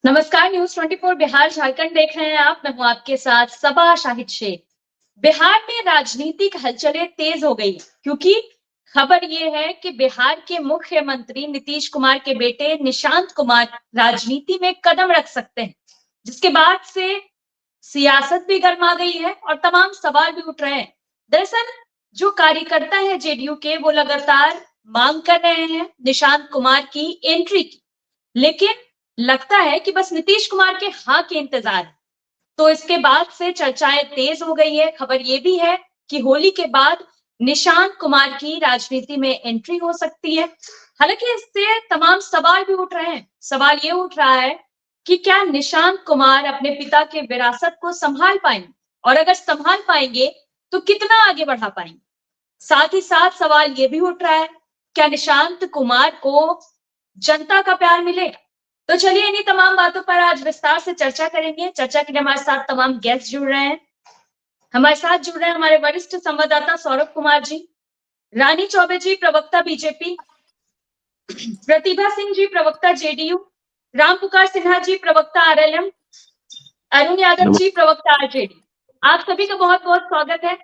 नमस्कार। न्यूज 24 बिहार झारखंड देख रहे हैं आप। मैं हूं आपके साथ सबा शाहिद शेख। बिहार में राजनीतिक हलचलें तेज हो गई क्योंकि खबर ये है कि बिहार के मुख्यमंत्री नीतीश कुमार के बेटे निशांत कुमार राजनीति में कदम रख सकते हैं, जिसके बाद से सियासत भी गर्मा गई है और तमाम सवाल भी उठ रहे हैं। दरअसल जो कार्यकर्ता है जेडीयू के, वो लगातार मांग कर रहे हैं निशांत कुमार की एंट्री की, लेकिन लगता है कि बस नीतीश कुमार के हाँ के इंतजार है। तो इसके बाद से चर्चाएं तेज हो गई है। खबर ये भी है कि होली के बाद निशांत कुमार की राजनीति में एंट्री हो सकती है। हालांकि इससे तमाम सवाल भी उठ रहे हैं। सवाल ये उठ रहा है कि क्या निशांत कुमार अपने पिता के विरासत को संभाल पाएंगे, और अगर संभाल पाएंगे तो कितना आगे बढ़ा पाएंगे। साथ ही साथ सवाल ये भी उठ रहा है, क्या निशांत कुमार को जनता का प्यार मिलेगा। तो चलिए इन्हीं तमाम बातों पर आज विस्तार से चर्चा करेंगे। चर्चा के लिए हमारे साथ तमाम गेस्ट जुड़ रहे हैं। हमारे साथ जुड़ रहे हैं हमारे वरिष्ठ संवाददाता सौरभ कुमार जी, रानी चौबे जी प्रवक्ता बीजेपी, प्रतिभा सिंह जी प्रवक्ता जेडीयू, राम पुकार सिन्हा जी प्रवक्ता आरएलएम, अरुण यादव जी प्रवक्ता आरजेडी। आप सभी का बहुत बहुत स्वागत है।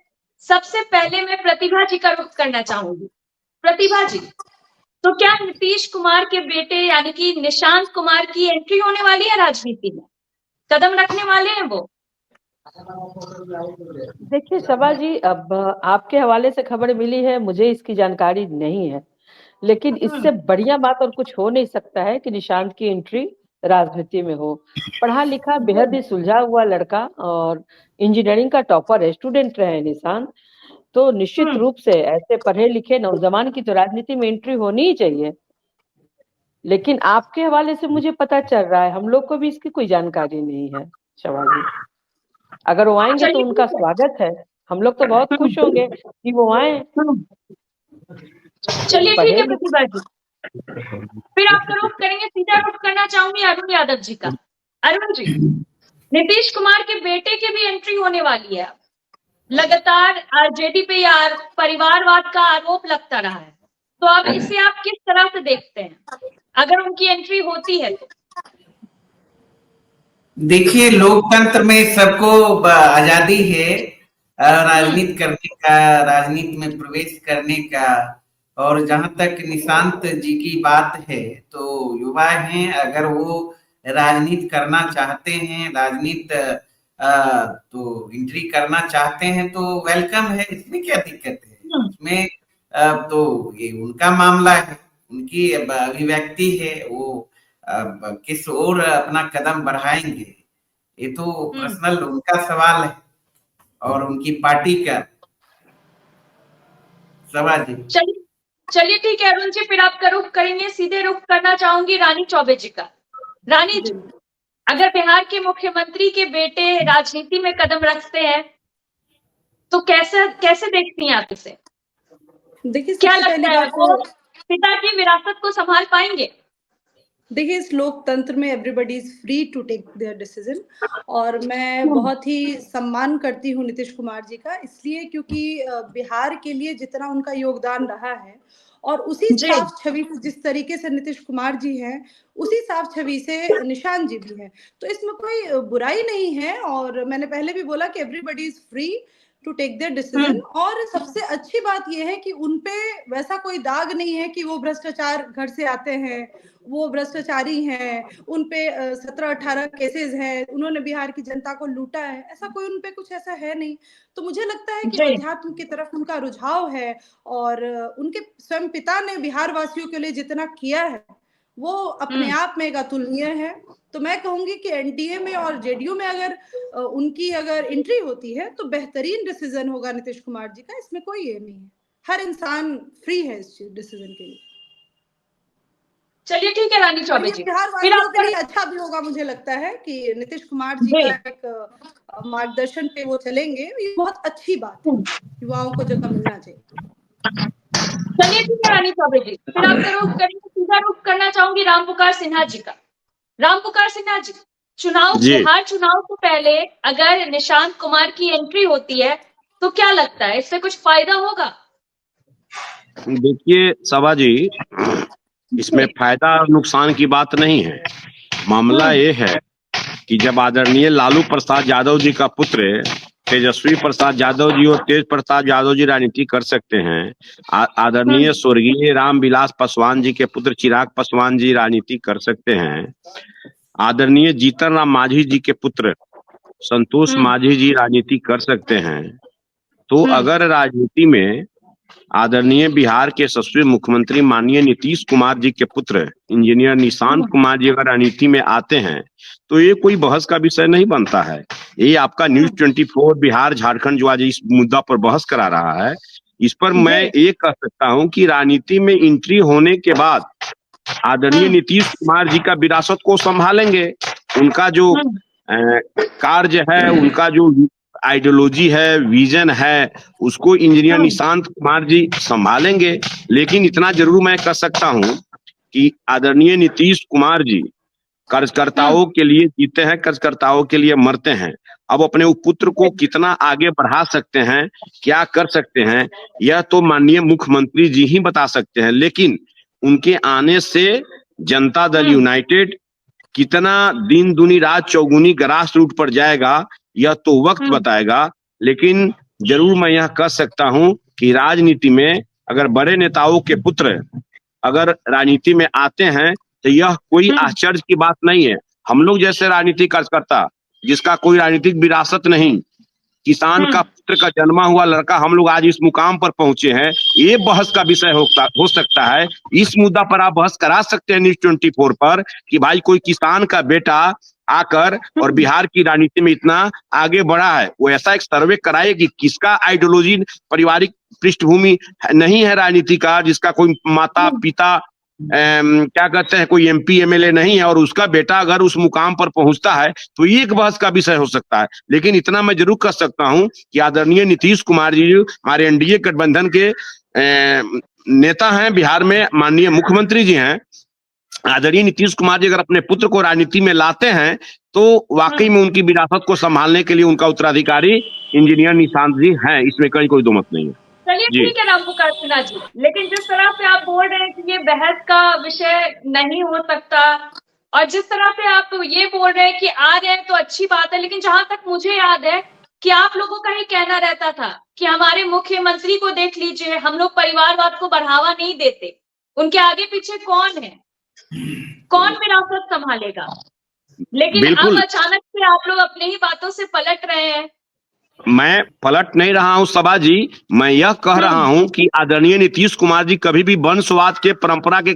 सबसे पहले मैं प्रतिभा जी का रुख करना चाहूंगी। प्रतिभा जी, तो क्या नीतीश कुमार के बेटे यानी कि निशांत कुमार की एंट्री होने वाली है राजनीति में? कदम रखने वाले हैं वो? देखिए सबा जी, अब आपके हवाले से खबर मिली है, मुझे इसकी जानकारी नहीं है, लेकिन इससे बढ़िया बात और कुछ हो नहीं सकता है कि निशांत की एंट्री राजनीति में हो। पढ़ा लिखा बेहद ही सुलझा हुआ लड़का और इंजीनियरिंग का टॉपर है, स्टूडेंट रहे निशांत, तो निश्चित रूप से ऐसे पढ़े लिखे नौजवान की तो राजनीति में एंट्री होनी ही चाहिए। लेकिन आपके हवाले से मुझे पता चल रहा है, हम लोग को भी इसकी कोई जानकारी नहीं है। शबा जी, अगर वो आएंगे तो उनका स्वागत है, हम लोग तो बहुत खुश होंगे कि वो आए। चलिए ठीक है प्रतिभा जी, फिर आपका रुख करेंगे। सीधा रुख करना चाहूंगी अरुण यादव जी का। अरुण जी, नीतीश कुमार के बेटे की भी एंट्री होने वाली है। लगातार आरजेडी पे यार परिवारवाद का आरोप लगता रहा है, तो अब इसे आप किस तरह से देखते हैं अगर उनकी एंट्री होती है तो? देखिए, लोकतंत्र में सबको आजादी है राजनीति करने का, राजनीति में प्रवेश करने का। और जहां तक निशांत जी की बात है, तो युवा हैं, अगर वो राजनीति करना चाहते हैं, राजनीति तो एंट्री करना चाहते हैं तो वेलकम है, इसमें क्या दिक्कत है? उसमें तो ये उनका मामला है, उनकी अभिव्यक्ति है, वो किस ओर अपना कदम बढ़ाएंगे, ये तो पर्सनल उनका सवाल है और उनकी पार्टी का सवाल है। चलिए ठीक है अरुण जी, फिर आपका रुख करेंगे। सीधे रुख करना चाहूंगी रानी चौबे जी का। रानी जी, अगर बिहार के मुख्यमंत्री के बेटे राजनीति में कदम रखते हैं तो कैसे देखती हैं आप इसे? देखिए, क्या लगता है वो पिता की विरासत को संभाल पाएंगे? देखिए, इस लोकतंत्र में everybody is free to take their decision, और मैं बहुत ही सम्मान करती हूँ नीतीश कुमार जी का, इसलिए क्योंकि बिहार के लिए जितना उनका योगदान रहा है और उसी साफ छवि से जिस तरीके से नीतीश कुमार जी हैं, उसी साफ छवि से निशांत जी भी हैं, तो इसमें कोई बुराई नहीं है। और मैंने पहले भी बोला कि everybody is free to take their decision. और सबसे अच्छी बात यह है कि उनपे वैसा कोई दाग नहीं है कि वो भ्रष्टाचार घर से आते हैं, वो भ्रष्टाचारी हैं, उनपे 17-18 केसेस हैं, उन्होंने बिहार की जनता को लूटा है, ऐसा कोई उनपे कुछ ऐसा है नहीं। तो मुझे लगता है कि अध्यात्म की तरफ उनका रुझाव है, और उनके स्वयं पिता ने बिहार वासियों के लिए जितना किया है वो अपने आप में एक अतुलनीय है। तो मैं कहूंगी कि एनडीए में और जेडीयू में अगर उनकी अगर एंट्री होती है तो बेहतरीन डिसीजन होगा नीतीश कुमार जी का, इसमें कोई ये नहीं है। हर इंसान फ्री है इस डिसीजन के लिए। चलिए ठीक है रानी चौबे जी, बिहार वासियों के लिए अच्छा भी होगा, मुझे लगता है कि नीतीश कुमार जी का एक मार्गदर्शन पे वो चलेंगे, ये बहुत अच्छी बात है, युवाओं को जगह मिलना चाहिए। चलिए ठीक है रानी चौबे जी, फिर आपका रुख करेंगे। सीधा रुख करना चाहूंगी राम पुकार सिन्हा जी का। राम पुकार सिन्हा जी, बिहार चुनाव से पहले अगर निशांत कुमार की एंट्री होती है तो क्या लगता है इससे कुछ फायदा होगा? देखिए सबा जी, इसमें फायदा और नुकसान की बात नहीं है। मामला ये है कि जब आदरणीय लालू प्रसाद यादव जी का पुत्र तेजस्वी प्रसाद यादव जी और तेज प्रताप यादव जी राजनीति कर सकते हैं, आदरणीय स्वर्गीय रामविलास पासवान जी के पुत्र चिराग पासवान जी राजनीति कर सकते हैं, आदरणीय जीतन राम मांझी जी के पुत्र संतोष मांझी जी राजनीति कर सकते हैं, तो अगर राजनीति में आदरणीय बिहार के यशस्वी मुख्यमंत्री माननीय नीतीश कुमार जी के पुत्र इंजीनियर निशांत कुमार जी अगर राजनीति में आते हैं तो ये कोई बहस का विषय नहीं बनता है। ये आपका न्यूज़ 24 बिहार झारखंड जो आज इस मुद्दा पर बहस करा रहा है, इस पर मैं ये कह सकता हूं कि राजनीति में एंट्री होने के बाद आदरणीय नीतीश कुमार जी का विरासत को संभालेंगे। उनका जो कार्य है, उनका जो आइडियोलॉजी है, विजन है, उसको इंजीनियर निशांत कुमार जी संभालेंगे। लेकिन इतना जरूर मैं कह सकता हूं कि आदरणीय नीतीश कुमार जी कार्यकर्ताओं के लिए जीते हैं, कार्यकर्ताओं के लिए मरते हैं। अब अपने पुत्र को कितना आगे बढ़ा सकते हैं, क्या कर सकते हैं, यह तो माननीय मुख्यमंत्री जी ही बता सकते हैं। लेकिन उनके आने से जनता दल यूनाइटेड कितना दिन दुनी रात चौगुनी ग्रास रूट पर जाएगा, यह तो वक्त बताएगा। लेकिन जरूर मैं यह कह सकता हूं कि राजनीति में अगर बड़े नेताओं के पुत्र अगर राजनीति में आते हैं तो यह कोई आश्चर्य की बात नहीं है। हम लोग जैसे राजनीतिक कार्यकर्ता जिसका कोई राजनीतिक विरासत नहीं, किसान का पुत्र का जन्मा हुआ लड़का, हम लोग आज इस मुकाम पर पहुंचे हैं, ये बहस का विषय हो सकता है। इस मुद्दा पर आप बहस करा सकते हैं न्यूज़ 24 पर कि भाई कोई किसान का बेटा आकर और बिहार की राजनीति में इतना आगे बढ़ा है। वो ऐसा एक सर्वे कराए कि किसका आइडियोलॉजी, पारिवारिक पृष्ठभूमि नहीं है राजनीति का, जिसका कोई माता पिता क्या कहते हैं कोई MP MLA नहीं है और उसका बेटा अगर उस मुकाम पर पहुंचता है तो ये एक बहस का विषय हो सकता है। लेकिन इतना मैं जरूर कह सकता हूं कि आदरणीय नीतीश कुमार जी हमारे NDA गठबंधन के नेता हैं, बिहार में माननीय मुख्यमंत्री जी हैं। आदरणीय नीतीश कुमार जी अगर अपने पुत्र को राजनीति में लाते हैं तो वाकई में उनकी विरासत को संभालने के लिए उनका उत्तराधिकारी इंजीनियर निशांत जी हैं, इसमें कहीं कोई दो मत नहीं है। चलिए ठीक है रामपुकार सिन्हा जी, लेकिन जिस तरह से आप बोल रहे हैं कि ये बहस का विषय नहीं हो सकता और जिस तरह से आप ये बोल रहे हैं कि आ रहे हैं तो अच्छी बात है, लेकिन जहां तक मुझे याद है कि आप लोगों का ही कहना रहता था कि हमारे मुख्यमंत्री को देख लीजिए, हम लोग परिवारवाद को बढ़ावा नहीं देते, उनके आगे पीछे कौन है, कौन विरासत संभालेगा। लेकिन अब अचानक से आप लोग अपने ही बातों से पलट रहे हैं। मैं पलट नहीं रहा हूं सभा जी, मैं यह कह रहा हूं कि आदरणीय नीतीश कुमार जी कभी भी वंशवाद के परंपरा के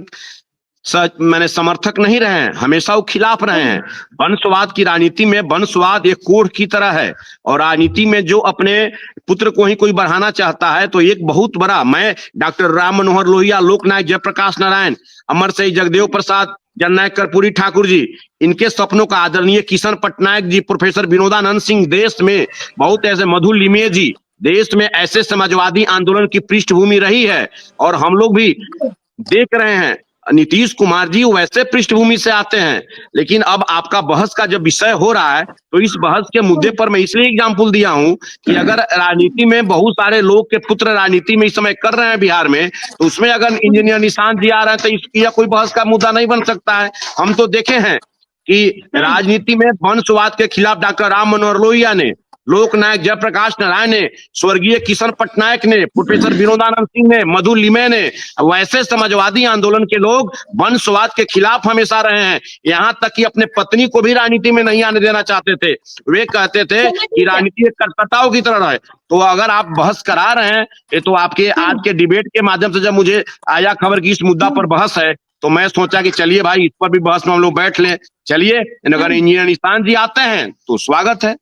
मैंने समर्थक नहीं रहे हैं, हमेशा वो खिलाफ रहे हैं। वंशवाद की राजनीति में वंशवाद एक कोढ़ की तरह है और राजनीति में जो अपने पुत्र को ही कोई बढ़ाना चाहता है तो एक बहुत बड़ा, मैं डॉक्टर राम मनोहर लोहिया, लोकनायक जयप्रकाश नारायण, अमर सिंह, जगदेव प्रसाद, जननायक कर्पूरी ठाकुर जी, इनके सपनों का, आदरणीय किशन पटनायक जी, प्रोफेसर विनोदानंद सिंह, देश में बहुत ऐसे, मधु लिमे जी, देश में ऐसे समाजवादी आंदोलन की पृष्ठभूमि रही है और हम लोग भी देख रहे हैं। नीतीश कुमार जी वैसे पृष्ठभूमि से आते हैं, लेकिन अब आपका बहस का जब विषय हो रहा है तो इस बहस के मुद्दे पर मैं इसलिए एग्जाम्पल दिया हूं कि अगर राजनीति में बहुत सारे लोग के पुत्र राजनीति में इस समय कर रहे हैं बिहार में, तो उसमें अगर इंजीनियर निशांत जी आ रहे हैं तो इसकी कोई बहस का मुद्दा नहीं बन सकता है। हम तो देखे हैं कि राजनीति में वंशवाद के खिलाफ डॉक्टर राम मनोहर लोहिया ने, लोकनायक जयप्रकाश नारायण ने, स्वर्गीय किशन पटनायक ने, प्रोफेसर विनोदानंद सिंह ने, मधु लिमे ने, वैसे समाजवादी आंदोलन के लोग वंशवाद के खिलाफ हमेशा रहे हैं। यहाँ तक कि अपने पत्नी को भी राजनीति में नहीं आने देना चाहते थे। वे कहते थे कि राजनीति एक कर्कताओं की तरह है। तो अगर आप बहस करा रहे हैं, ये तो आपके आज के डिबेट के माध्यम से जब मुझे आया खबर की इस मुद्दा पर बहस है, तो मैं सोचा कि चलिए भाई इस पर भी बहस में हम लोग बैठ लें। चलिए, अगर इंजीनियर निशांत जी आते हैं तो स्वागत है।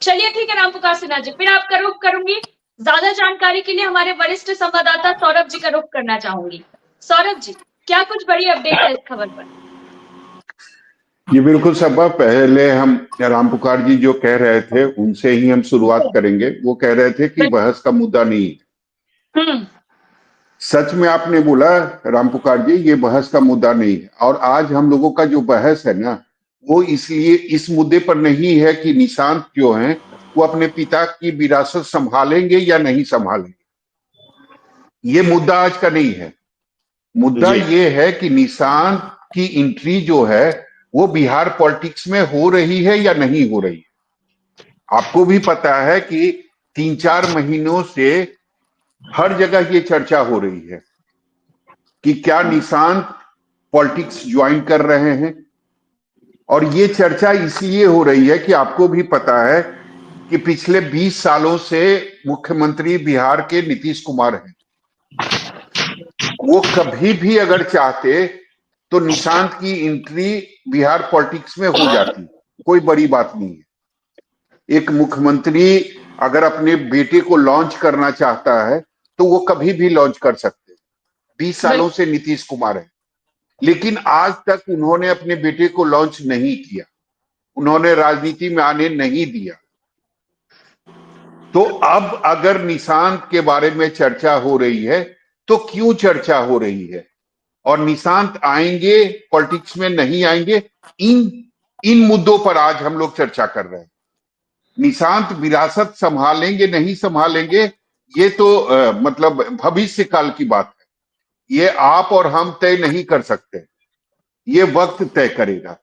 चलिए ठीक है रामपुकार सिन्हा जी, फिर आप करूंगी। ज्यादा जानकारी के लिए हमारे वरिष्ठ संवाददाता सौरभ जी का रुख करना चाहूंगी। सौरभ जी, क्या कुछ बड़ी अपडेट है इस खबर पर? जी बिल्कुल सबा, पहले हम रामपुकार जी जो कह रहे थे उनसे ही हम शुरुआत करेंगे। वो कह रहे थे कि बहस का मुद्दा नहीं। सच में आपने बोला रामपुकार जी, ये बहस का मुद्दा नहीं है। और आज हम लोगों का जो बहस है ना, वो इसलिए इस मुद्दे पर नहीं है कि निशांत जो हैं वो अपने पिता की विरासत संभालेंगे या नहीं संभालेंगे। ये मुद्दा आज का नहीं है। मुद्दा ये है कि निशांत की एंट्री जो है वो बिहार पॉलिटिक्स में हो रही है या नहीं हो रही है। आपको भी पता है कि 3-4 महीनों से हर जगह ये चर्चा हो रही है कि क्या निशांत पॉलिटिक्स ज्वाइन कर रहे हैं, और ये चर्चा इसलिए हो रही है कि आपको भी पता है कि पिछले 20 सालों से मुख्यमंत्री बिहार के नीतीश कुमार हैं। वो कभी भी अगर चाहते तो निशांत की एंट्री बिहार पॉलिटिक्स में हो जाती, कोई बड़ी बात नहीं है। एक मुख्यमंत्री अगर अपने बेटे को लॉन्च करना चाहता है तो वो कभी भी लॉन्च कर सकते हैं। 20 सालों से नीतीश कुमार है, लेकिन आज तक उन्होंने अपने बेटे को लॉन्च नहीं किया, उन्होंने राजनीति में आने नहीं दिया। तो अब अगर निशांत के बारे में चर्चा हो रही है तो क्यों चर्चा हो रही है, और निशांत आएंगे पॉलिटिक्स में नहीं आएंगे, इन मुद्दों पर आज हम लोग चर्चा कर रहे हैं। निशांत विरासत संभालेंगे नहीं संभालेंगे ये तो मतलब भविष्य काल की बात है, ये आप और हम तय नहीं कर सकते, ये वक्त तय करेगा।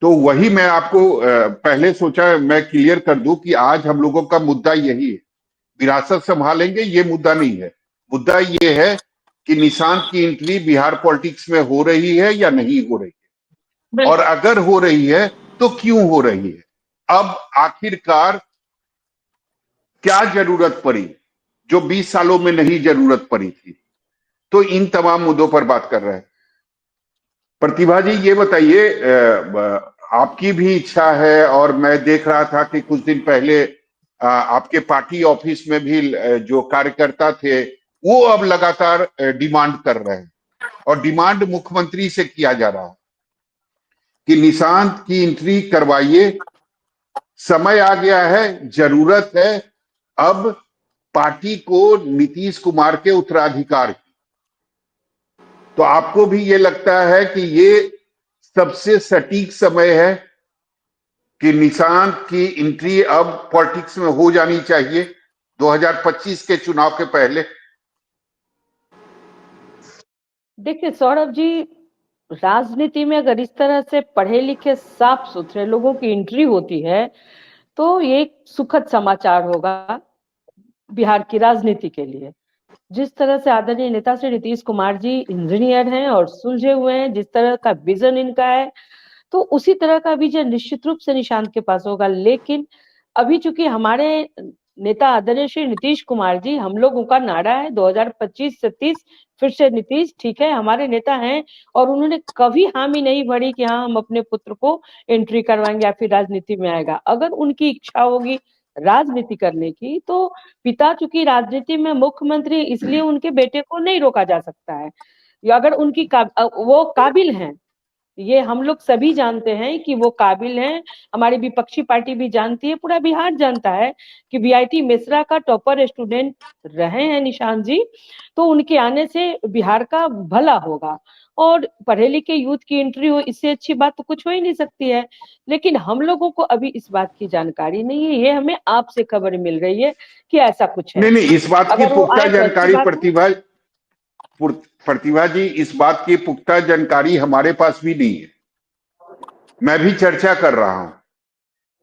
तो वही मैं आपको पहले सोचा मैं क्लियर कर दूं कि आज हम लोगों का मुद्दा यही है, विरासत संभालेंगे ये मुद्दा नहीं है। मुद्दा ये है कि निशांत की एंट्री बिहार पॉलिटिक्स में हो रही है या नहीं हो रही है, और अगर हो रही है तो क्यों हो रही है, अब आखिरकार क्या जरूरत पड़ी जो 20 सालों में नहीं जरूरत पड़ी थी। तो इन तमाम मुद्दों पर बात कर रहे हैं। प्रतिभा जी ये बताइए, आपकी भी इच्छा है, और मैं देख रहा था कि कुछ दिन पहले आपके पार्टी ऑफिस में भी जो कार्यकर्ता थे वो अब लगातार डिमांड कर रहे हैं, और डिमांड मुख्यमंत्री से किया जा रहा है कि निशांत की एंट्री करवाइए, समय आ गया है, जरूरत है अब पार्टी को नीतीश कुमार के उत्तराधिकार की। तो आपको भी ये लगता है कि ये सबसे सटीक समय है कि निशांत की एंट्री अब पॉलिटिक्स में हो जानी चाहिए 2025 के चुनाव के पहले? देखिए सौरभ जी, राजनीति में अगर इस तरह से पढ़े लिखे साफ सुथरे लोगों की एंट्री होती है तो ये एक सुखद समाचार होगा बिहार की राजनीति के लिए। जिस तरह से आदरणीय नेता श्री नीतीश कुमार जी इंजीनियर हैं और सुलझे हुए हैं, जिस तरह का विजन इनका है, तो उसी तरह का विजन निश्चित रूप से निशांत के पास होगा। लेकिन अभी चूंकि हमारे नेता आदरणीय श्री नीतीश कुमार जी, हम लोगों का नारा है 2025 से 30 फिर से नीतीश, ठीक है, हमारे नेता हैं और उन्होंने कभी हामी नहीं भरी कि हाँ हम अपने पुत्र को एंट्री करवाएंगे या फिर राजनीति में आएगा। अगर उनकी इच्छा होगी राजनीति करने की तो पिता चूंकि राजनीति में मुख्यमंत्री, इसलिए उनके बेटे को नहीं रोका जा सकता है। या अगर उनकी वो काबिल हैं, ये हम लोग सभी जानते हैं कि वो काबिल हैं, हमारी विपक्षी पार्टी भी जानती है, पूरा बिहार जानता है कि बीआईटी मिश्रा का टॉपर स्टूडेंट रहे हैं निशांत जी, तो उनके आने से बिहार का भला होगा और पढ़े लिखे यूथ की एंट्री हो, इससे अच्छी बात तो कुछ हो ही नहीं सकती है। लेकिन हम लोगों को अभी इस बात की जानकारी नहीं है, ये हमें आपसे खबर मिल रही है कि ऐसा कुछ है। नहीं, इस बात की अगर वो पुख्ता आए तो अच्छी जानकारी बात है। प्रतिभा जी, इस बात की पुख्ता जानकारी हमारे पास भी नहीं है। मैं भी चर्चा कर रहा हूं,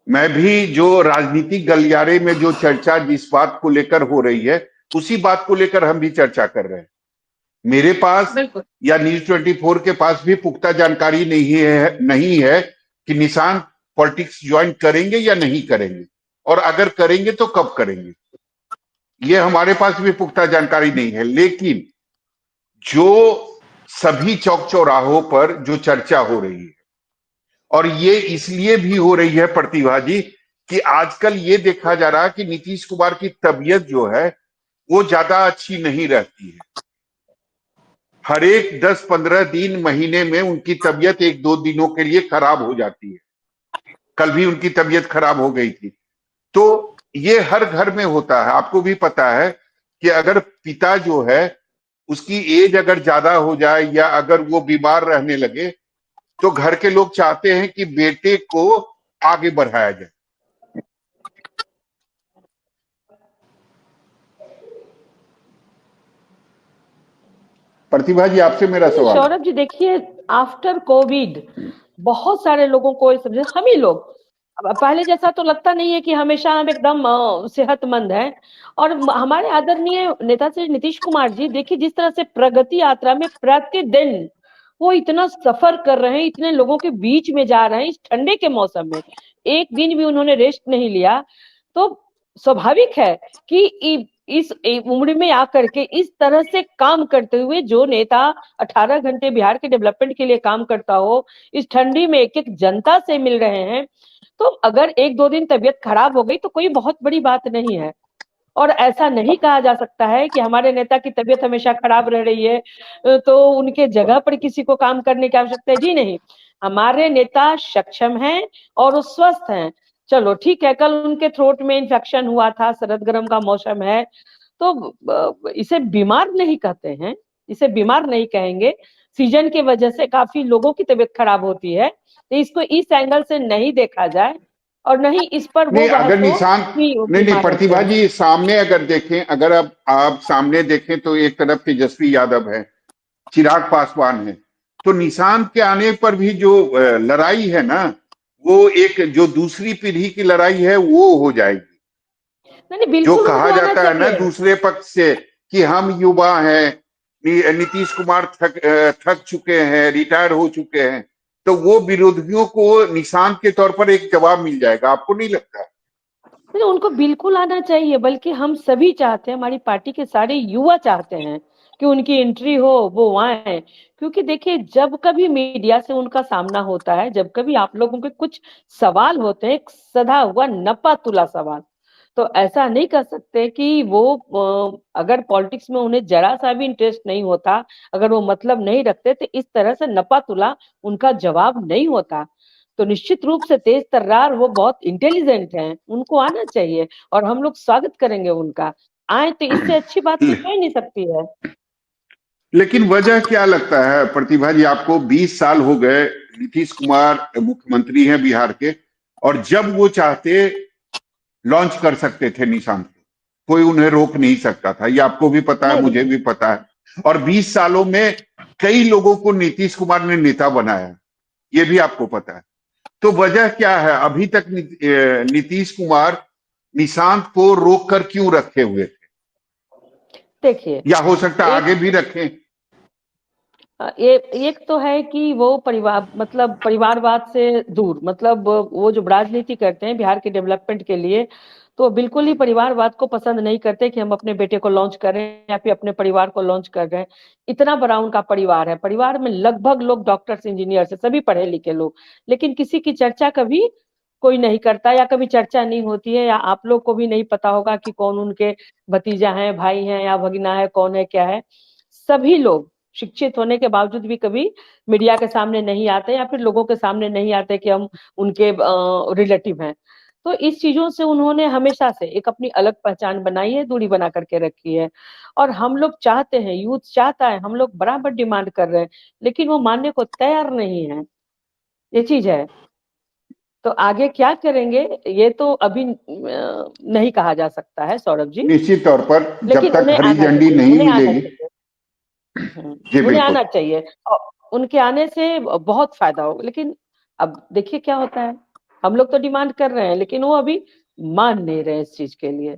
मैं भी जो राजनीतिक गलियारे में जो चर्चा जिस बात को लेकर हो रही है उसी बात को लेकर हम भी चर्चा कर रहे हैं। मेरे पास या न्यूज 24 के पास भी पुख्ता जानकारी नहीं है कि निशांत पॉलिटिक्स ज्वाइन करेंगे या नहीं करेंगे, और अगर करेंगे तो कब करेंगे, ये हमारे पास भी पुख्ता जानकारी नहीं है। लेकिन जो सभी चौक चौराहों पर जो चर्चा हो रही है, और ये इसलिए भी हो रही है प्रतिभा जी कि आजकल ये देखा जा रहा है कि नीतीश कुमार की तबीयत जो है वो ज्यादा अच्छी नहीं रहती है। हर एक 10-15 दिन महीने में उनकी तबीयत 1-2 दिनों के लिए खराब हो जाती है। कल भी उनकी तबीयत खराब हो गई थी। तो ये हर घर में होता है, आपको भी पता है कि अगर पिता जो है उसकी एज अगर ज्यादा हो जाए या अगर वो बीमार रहने लगे तो घर के लोग चाहते हैं कि बेटे को आगे बढ़ाया जाए। प्रतिभा जी, आपसे मेरा सवाल है। सौरभ जी देखिए, आफ्टर कोविड बहुत सारे लोगों को समझे, हम ही लोग अब पहले जैसा तो लगता नहीं है कि हमेशा हम एकदम सेहतमंद हैं। और हमारे आदरणीय नेता श्री नीतीश कुमार जी देखिए जिस तरह से प्रगति यात्रा में प्रतिदिन वो इतना सफर कर रहे हैं, इतने लोगों के बीच में जा रहे हैं इस ठंडे के मौसम में, एक दिन भी उन्होंने रेस्ट नहीं लिया। तो स्वाभाविक है कि इस उम्र में आकर के इस तरह से काम करते हुए जो नेता 18 घंटे बिहार के डेवलपमेंट के लिए काम करता हो, इस ठंडी में एक एक जनता से मिल रहे हैं, तो अगर एक दो दिन तबीयत खराब हो गई तो कोई बहुत बड़ी बात नहीं है। और ऐसा नहीं कहा जा सकता है कि हमारे नेता की तबीयत हमेशा खराब रह रही है तो उनके जगह पर किसी को काम करने की आवश्यकता है। जी नहीं, हमारे नेता सक्षम हैं और वो स्वस्थ हैं। चलो ठीक है, कल उनके थ्रोट में इन्फेक्शन हुआ था, शरद गर्म का मौसम है, तो इसे बीमार नहीं कहते हैं, इसे बीमार नहीं कहेंगे। सीजन की वजह से काफी लोगों की तबीयत खराब होती है, तो इसको इस एंगल से नहीं देखा जाए और नहीं इस पर वो नहीं, अगर बहस हो निशान कि वो नहीं बीमार प्रतिभा रहते हैं। जी सामने अगर देखें, अगर आप सामने देखें तो एक तरफ तेजस्वी यादव है, चिराग पासवान है, तो निशांत के आने पर भी जो लड़ाई है ना, वो एक जो दूसरी पीढ़ी की लड़ाई है वो हो जाएगी। नहीं जो बिल्कुल कहा उनको आना जाता है ना चाहिए। दूसरे पक्ष से कि हम युवा हैं, नीतीश कुमार थक चुके हैं, रिटायर हो चुके हैं, तो वो विरोधियों को निशांत के तौर पर एक जवाब मिल जाएगा, आपको नहीं लगता? नहीं उनको बिल्कुल आना चाहिए, बल्कि हम सभी चाहते हैं, हमारी पार्टी के सारे युवा चाहते हैं कि उनकी एंट्री हो, वो आए। क्योंकि देखिए जब कभी मीडिया से उनका सामना होता है, जब कभी आप लोगों के कुछ सवाल होते हैं, एक सधा हुआ नपा तुला सवाल, तो ऐसा नहीं कर सकते कि वो अगर पॉलिटिक्स में उन्हें जरा सा भी इंटरेस्ट नहीं होता, अगर वो मतलब नहीं रखते, तो इस तरह से नपा तुला उनका जवाब नहीं होता। तो निश्चित रूप से तेज तर्रार, वो बहुत इंटेलिजेंट हैं, उनको आना चाहिए और हम लोग स्वागत करेंगे उनका। आए तो इससे अच्छी बात कुछ हो ही नहीं सकती है। लेकिन वजह क्या लगता है प्रतिभा जी आपको? 20 साल हो गए नीतीश कुमार मुख्यमंत्री हैं बिहार के, और जब वो चाहते लॉन्च कर सकते थे निशांत को, कोई उन्हें रोक नहीं सकता था, ये आपको भी पता है, नहीं मुझे भी पता है। और 20 सालों में कई लोगों को नीतीश कुमार ने नेता बनाया, ये भी आपको पता है। तो वजह क्या है अभी तक नीतीश कुमार निशांत को रोक कर क्यों रखे हुए थे? देखिए, या हो सकता है आगे भी रखें? एक तो है कि वो परिवार मतलब परिवारवाद से दूर, मतलब वो जो राजनीति करते हैं बिहार के डेवलपमेंट के लिए, तो बिल्कुल ही परिवारवाद को पसंद नहीं करते कि हम अपने बेटे को लॉन्च करें या फिर अपने परिवार को लॉन्च कर रहे हैं। इतना बड़ा उनका परिवार है, परिवार में लगभग लोग डॉक्टर्स इंजीनियर्स है, सभी पढ़े लिखे लोग, लेकिन किसी की चर्चा कभी कोई नहीं करता या कभी चर्चा नहीं होती है, या आप लोग को भी नहीं पता होगा कि कौन उनके भतीजा है, भाई है या भगिना है, कौन है क्या है। सभी लोग शिक्षित होने के बावजूद भी कभी मीडिया के सामने नहीं आते या फिर लोगों के सामने नहीं आते कि हम उनके रिलेटिव हैं। तो इस चीजों से उन्होंने हमेशा से एक अपनी अलग पहचान बनाई है, दूरी बना करके रखी है। और हम लोग चाहते हैं, यूथ चाहता है, हम लोग बराबर डिमांड कर रहे हैं, लेकिन वो मानने को तैयार नहीं है, ये चीज है। तो आगे क्या करेंगे ये तो अभी नहीं कहा जा सकता है सौरभ जी, निश्चित तौर पर जब लेकिन तक उन्हें हरी आना झंडी चाहिए, नहीं उन्हें आना मिलेगी। चाहिए। जी उन्हें बिल्कुल। आना चाहिए और उनके आने से बहुत फायदा होगा। लेकिन अब देखिए क्या होता है, हम लोग तो डिमांड कर रहे हैं लेकिन वो अभी मान नहीं रहे इस चीज के लिए।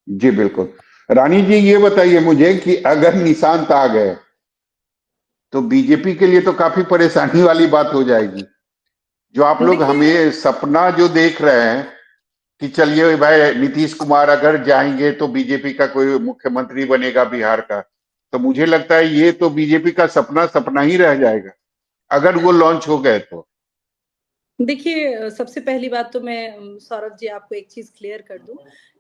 जी बिल्कुल। रानी जी ये बताइए मुझे कि अगर निशांत आ गए तो बीजेपी के लिए तो काफी परेशानी वाली बात हो जाएगी। जो आप लोग देखिए हमें सपना जो देख रहे हैं कि चलिए भाई नीतीश कुमार अगर जाएंगे तो बीजेपी का कोई मुख्यमंत्री बनेगा बिहार का, तो मुझे लगता है ये तो बीजेपी का सपना सपना ही रह जाएगा अगर वो लॉन्च हो गए तो। देखिए सबसे पहली बात तो मैं सौरभ जी आपको एक चीज क्लियर कर दूं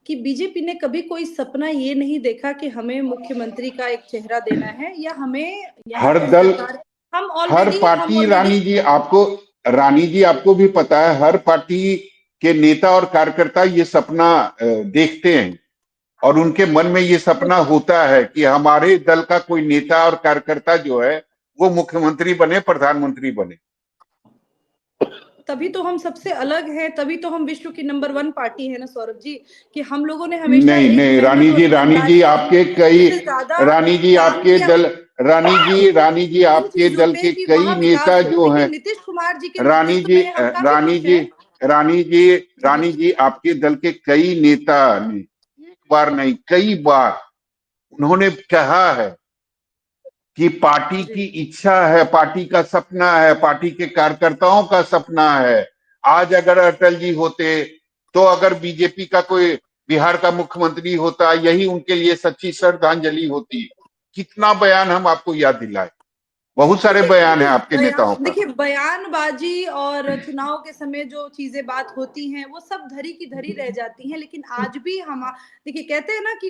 कि बीजेपी ने कभी कोई सपना ये नहीं देखा कि हमें मुख्यमंत्री का एक चेहरा देना है या हमें यहाँ हर पे दल, सरकार। हम हर ऑलरेडी पार्टी, रानी जी आपको भी पता है, हर पार्टी के नेता और कार्यकर्ता ये सपना देखते हैं और उनके मन में ये सपना होता है कि हमारे दल का कोई नेता और कार्यकर्ता जो है वो मुख्यमंत्री बने, प्रधानमंत्री बने। तभी तो हम सबसे अलग हैं, तभी तो हम विश्व की नंबर 1 पार्टी है ना सौरभ जी, कि हम लोगों ने हमेशा नहीं एक नहीं मेहनत और रानी जी ईमानदारी आपके से कई, ज्यादा रानी जी काम आपके किया। दल, रानी जी आपके दल के कई नेता जो हैं, नीतीश कुमार जी के रानी नेतृत्व जी में हम काफी खुश हैं। रानी जी आपके दल के कई नेता ने एक बार नहीं कई बार उन्होंने कहा है कि पार्टी की इच्छा है, पार्टी का सपना है, पार्टी के कार्यकर्ताओं का सपना है। आज अगर अटल जी होते तो अगर बीजेपी का कोई बिहार का मुख्यमंत्री होता, यही उनके लिए सच्ची श्रद्धांजलि होती। कितना बयान हम आपको याद दिलाए, बहुत सारे बयान हैं आपके नेताओं पर। देखिए, बयानबाजी और चुनाव के समय जो चीजें बात होती हैं वो सब धरी की धरी रह जाती हैं, लेकिन आज भी हम देखिए कहते हैं ना कि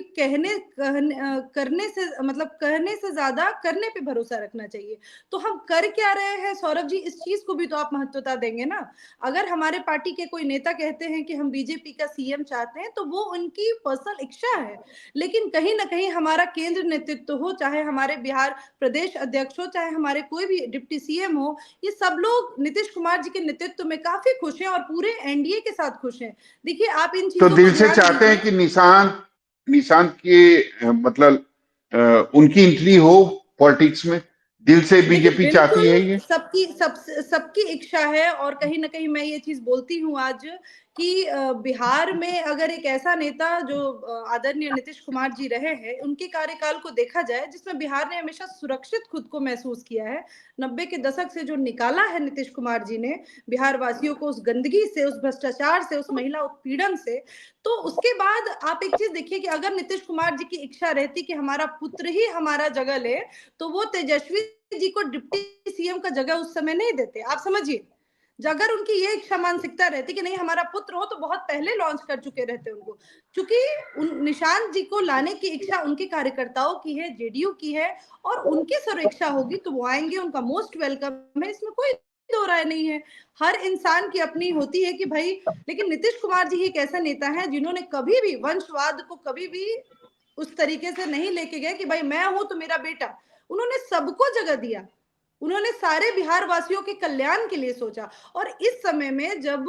करने से मतलब कहने से ज्यादा करने पे भरोसा रखना चाहिए। तो हम कर क्या रहे हैं सौरभ जी, इस चीज को भी तो आप महत्वता देंगे ना। अगर हमारे पार्टी के कोई नेता कहते हैं कि हम बीजेपी का सीएम चाहते हैं तो वो उनकी पर्सनल इच्छा है, लेकिन कहीं ना कहीं हमारा केंद्र नेतृत्व हो, चाहे हमारे बिहार प्रदेश अध्यक्ष हो, चाहे हमारे कोई भी डिप्टी सीएम हो, ये सब लोग नीतीश कुमार जी के नेतृत्व में काफी खुश हैं और पूरे एनडीए के साथ खुश हैं। देखिए आप इन चीजों तो दिल से चाहते हैं कि निशांत के मतलब उनकी एंट्री हो पॉलिटिक्स में, दिल से बीजेपी चाहती है ये? सबकी इच्छा है। और कहीं ना कहीं मैं ये चीज बोलती हूँ आज कि बिहार में अगर एक ऐसा नेता जो आदरणीय नीतीश कुमार जी रहे हैं, उनके कार्यकाल को देखा जाए जिसमें बिहार ने हमेशा सुरक्षित खुद को महसूस किया है, 90 के दशक से जो निकाला है नीतीश कुमार जी ने बिहार वासियों को उस गंदगी से, उस भ्रष्टाचार से, उस महिला उत्पीड़न से, तो उसके बाद आप एक चीज देखिए कि अगर नीतीश कुमार जी की इच्छा रहती कि हमारा पुत्र ही हमारा जगह ले, तो वो तेजस्वी जी को डिप्टी सीएम का जगह उस समय नहीं देते। आप समझिए, अगर उनकी ये इच्छा मानसिकता रहती कि नहीं हमारा पुत्र हो, तो बहुत पहले लॉन्च कर चुके रहते उनको। क्योंकि निशांत जी को लाने की इच्छा उनके कार्यकर्ताओं की है, जेडीयू की है, और उनकी सर्वेक्षा होगी तो वो आएंगे, उनका मोस्ट वेलकम है, इसमें कोई दो राय नहीं है। हर इंसान की अपनी होती है कि भाई, लेकिन नीतीश कुमार जी एक ऐसा नेता है जिन्होंने कभी भी वंशवाद को कभी भी उस तरीके से नहीं लेके गए कि भाई मैं हूं तो मेरा बेटा। उन्होंने सबको जगह दिया, उन्होंने सारे बिहार वासियों के कल्याण के लिए सोचा। और इस समय में जब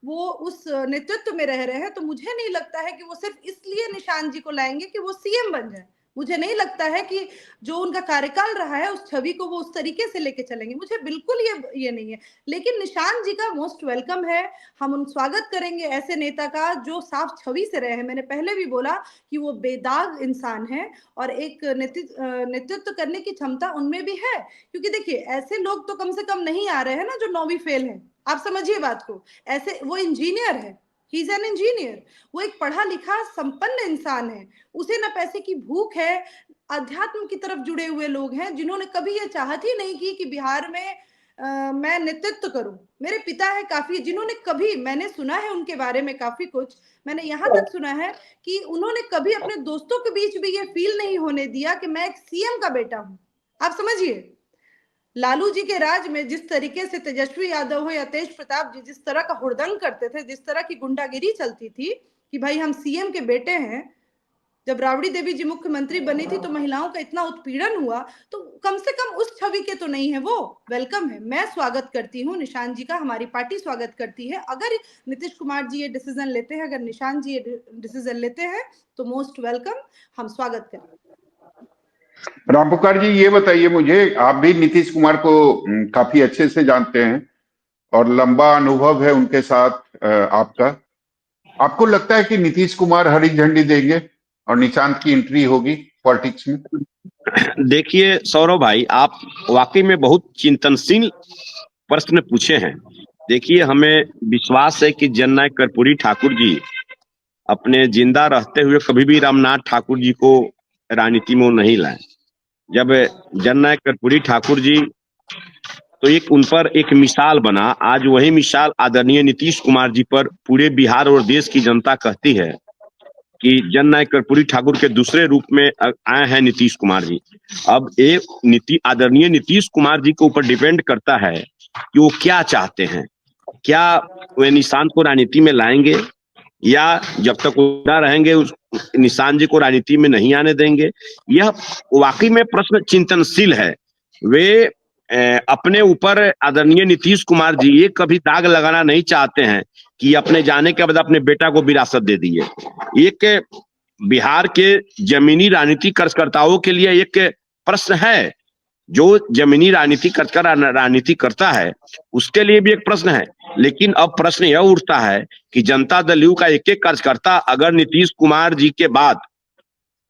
वो उस नेतृत्व में रह रहे हैं, तो मुझे नहीं लगता है कि वो सिर्फ इसलिए निशांत जी को लाएंगे कि वो सीएम बन जाए। मुझे नहीं लगता है कि जो उनका कार्यकाल रहा है उस छवि को वो उस तरीके से लेके चलेंगे, मुझे बिल्कुल ये नहीं है। लेकिन निशांत जी का मोस्ट वेलकम है, हम उन स्वागत करेंगे ऐसे नेता का जो साफ छवि से रहे हैं। मैंने पहले भी बोला कि वो बेदाग इंसान है और एक नेतृत्व करने की क्षमता उनमें भी है। क्योंकि देखिए ऐसे लोग तो कम से कम नहीं आ रहे हैं ना जो 9वीं फेल है, आप समझिए बात को। ऐसे वो इंजीनियर है, ही इज एन इंजीनियर, वो एक पढ़ा लिखा संपन्न इंसान है, उसे ना पैसे की भूख है, अध्यात्म की तरफ जुड़े हुए लोग हैं जिन्होंने कभी ये चाहत ही नहीं की कि बिहार में मैं नेतृत्व करूं। मेरे पिता है काफी, जिन्होंने कभी, मैंने सुना है उनके बारे में काफी कुछ, मैंने यहाँ तक सुना है कि उन्होंने कभी अपने दोस्तों के बीच भी ये फील नहीं होने दिया कि मैं एक सीएम का बेटा हूं। आप समझिए, लालू जी के राज में जिस तरीके से तेजस्वी यादव हो या तेज प्रताप जी जिस तरह का हुड़दंग करते थे, जिस तरह की गुंडागिरी चलती थी कि भाई हम सीएम के बेटे हैं, जब राबड़ी देवी जी मुख्यमंत्री बनी थी तो महिलाओं का इतना उत्पीड़न हुआ, तो कम से कम उस छवि के तो नहीं है वो। वेलकम है, मैं स्वागत करती हूँ निशांत जी का, हमारी पार्टी स्वागत करती है। अगर नीतीश कुमार जी ये डिसीजन लेते हैं, अगर निशांत जी ये डिसीजन लेते हैं तो मोस्ट वेलकम, हम स्वागत करें। रामपुकार जी ये बताइए मुझे, आप भी नीतीश कुमार को काफी अच्छे से जानते हैं और लंबा अनुभव है उनके साथ आपका। आपको लगता है कि नीतीश कुमार हरी झंडी देंगे और निशांत की एंट्री होगी पॉलिटिक्स में? देखिए सौरभ भाई, आप वाकई में बहुत चिंतनशील प्रश्न पूछे हैं। देखिए, हमें विश्वास है कि जननायक कर्पूरी ठाकुर जी अपने जिंदा रहते हुए कभी भी रामनाथ ठाकुर जी को राजनीति में नहीं लाए। जब जननायक कर्पूरी ठाकुर जी तो एक उन पर एक मिसाल बना, आज वही मिसाल आदरणीय नीतीश कुमार जी पर पूरे बिहार और देश की जनता कहती है कि जननायक कर्पूरी ठाकुर के दूसरे रूप में आए हैं नीतीश कुमार जी। अब एक आदरणीय नीतीश कुमार जी के ऊपर डिपेंड करता है कि वो क्या चाहते हैं, क्या वे निशांत को राजनीति में लाएंगे या जब तक वो ना रहेंगे उस निशांत जी को राजनीति में नहीं आने देंगे। यह वाकई में प्रश्न चिंतनशील है। वे अपने ऊपर आदरणीय नीतीश कुमार जी ये कभी दाग लगाना नहीं चाहते हैं कि अपने जाने के बाद अपने बेटा को विरासत दे दिए। एक बिहार के जमीनी राजनीतिक कार्यकर्ताओं के लिए एक प्रश्न है जो जमीनी राजनीति करता है उसके लिए भी एक प्रश्न है। लेकिन अब प्रश्न यह उठता है कि जनता दल यू का एक एक कार्यकर्ता अगर नीतीश कुमार जी के बाद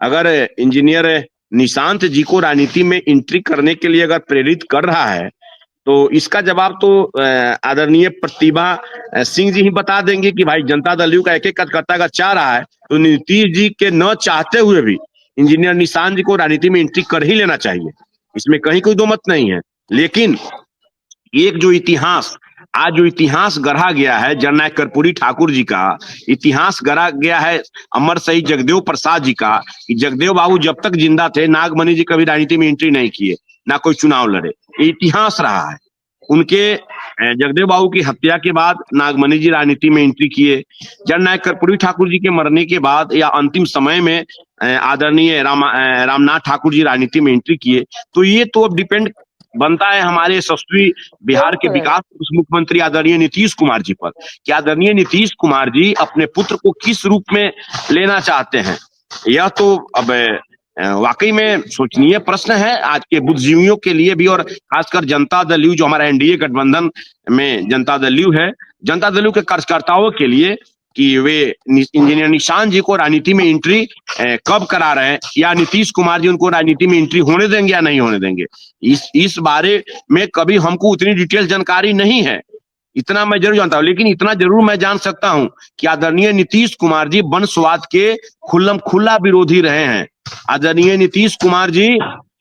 अगर इंजीनियर निशांत जी को राजनीति में एंट्री करने के लिए अगर प्रेरित कर रहा है तो इसका जवाब तो आदरणीय प्रतिभा सिंह जी ही बता देंगे कि भाई जनता दल यू का एक एक कार्यकर्ता अगर चाह रहा है तो नीतीश जी के न चाहते हुए भी इंजीनियर निशांत जी को राजनीति में एंट्री कर ही लेना चाहिए, इसमें कहीं कोई दो मत नहीं है। लेकिन एक जो इतिहास आज जो इतिहास गढ़ा गया है जननायक कर्पूरी ठाकुर जी का इतिहास गढ़ा गया है अमर शहीद जगदेव प्रसाद जी का कि जगदेव बाबू जब तक जिंदा थे नागमणि जी कभी राजनीति में एंट्री नहीं किए, ना कोई चुनाव लड़े, ये इतिहास रहा है। उनके जगदेव बाबू की हत्या के बाद नागमणि जी राजनीति में एंट्री किए, जननायक कर्पूरी ठाकुर जी के मरने के बाद या अंतिम समय में आदरणीय रामनाथ ठाकुर जी राजनीति में एंट्री किए। तो ये तो अब डिपेंड बनता है हमारे यशस्वी बिहार के विकास मुख्यमंत्री आदरणीय नीतीश कुमार जी पर कि आदरणीय नीतीश कुमार जी अपने पुत्र को किस रूप में लेना चाहते हैं। यह तो अब वाकई में सोचनीय प्रश्न है आज के बुद्धिजीवियों के लिए भी और खासकर जनता दल यू जो हमारा एनडीए गठबंधन में जनता दल यू है, जनता दल यू के कार्यकर्ताओं के लिए कि वे इंजीनियर निशांत जी को राजनीति में एंट्री कब करा रहे हैं या नीतीश कुमार जी उनको राजनीति में एंट्री होने देंगे या नहीं होने देंगे, इस बारे में कभी हमको उतनी डिटेल जानकारी नहीं है। इतना मैं जरूर जानता हूं, लेकिन इतना जरूर मैं जान सकता हूं कि आदरणीय नीतीश कुमार जी वंशवाद के खुला विरोधी रहे हैं। आदरणीय नीतीश कुमार जी